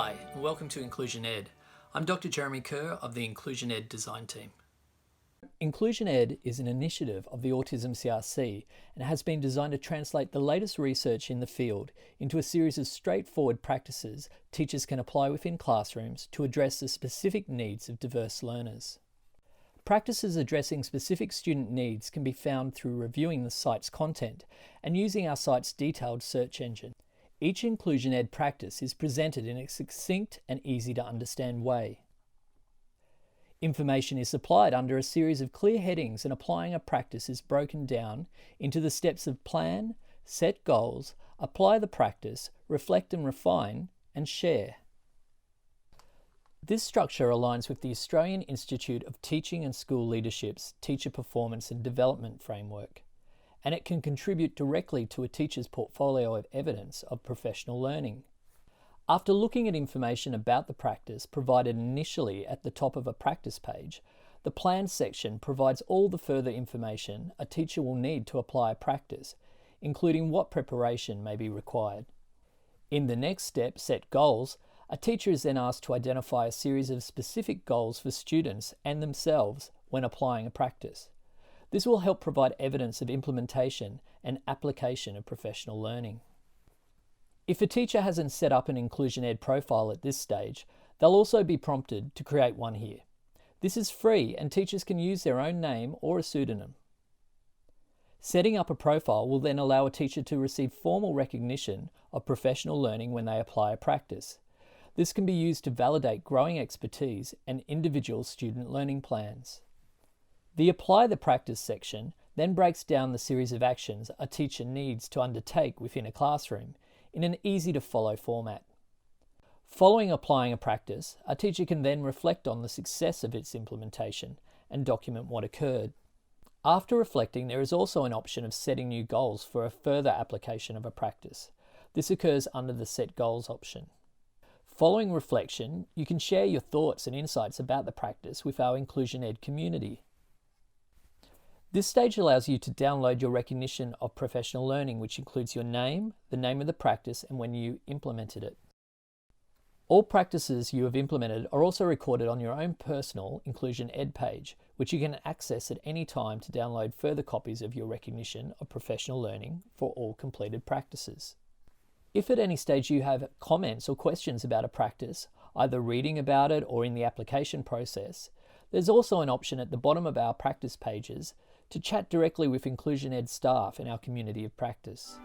Hi, and welcome to inclusionED. I'm Dr. Jeremy Kerr of the inclusionED design team. inclusionED is an initiative of the Autism CRC and has been designed to translate the latest research in the field into a series of straightforward practices teachers can apply within classrooms to address the specific needs of diverse learners. Practices addressing specific student needs can be found through reviewing the site's content and using our site's detailed search engine. Each inclusionED practice is presented in a succinct and easy to understand way. Information is supplied under a series of clear headings, and applying a practice is broken down into the steps of plan, set goals, apply the practice, reflect and refine, and share. This structure aligns with the Australian Institute of Teaching and School Leadership's Teacher Performance and Development Framework, and it can contribute directly to a teacher's portfolio of evidence of professional learning. After looking at information about the practice provided initially at the top of a practice page, the plan section provides all the further information a teacher will need to apply a practice, including what preparation may be required. In the next step, set goals, a teacher is then asked to identify a series of specific goals for students and themselves when applying a practice. This will help provide evidence of implementation and application of professional learning. If a teacher hasn't set up an inclusionED profile at this stage, they'll also be prompted to create one here. This is free and teachers can use their own name or a pseudonym. Setting up a profile will then allow a teacher to receive formal recognition of professional learning when they apply a practice. This can be used to validate growing expertise and individual student learning plans. The Apply the Practice section then breaks down the series of actions a teacher needs to undertake within a classroom in an easy-to-follow format. Following applying a practice, a teacher can then reflect on the success of its implementation and document what occurred. After reflecting, there is also an option of setting new goals for a further application of a practice. This occurs under the Set Goals option. Following reflection, you can share your thoughts and insights about the practice with our inclusionED community. This stage allows you to download your recognition of professional learning, which includes your name, the name of the practice, and when you implemented it. All practices you have implemented are also recorded on your own personal inclusionED page, which you can access at any time to download further copies of your recognition of professional learning for all completed practices. If at any stage you have comments or questions about a practice, either reading about it or in the application process, there's also an option at the bottom of our practice pages to chat directly with inclusionED staff in our community of practice.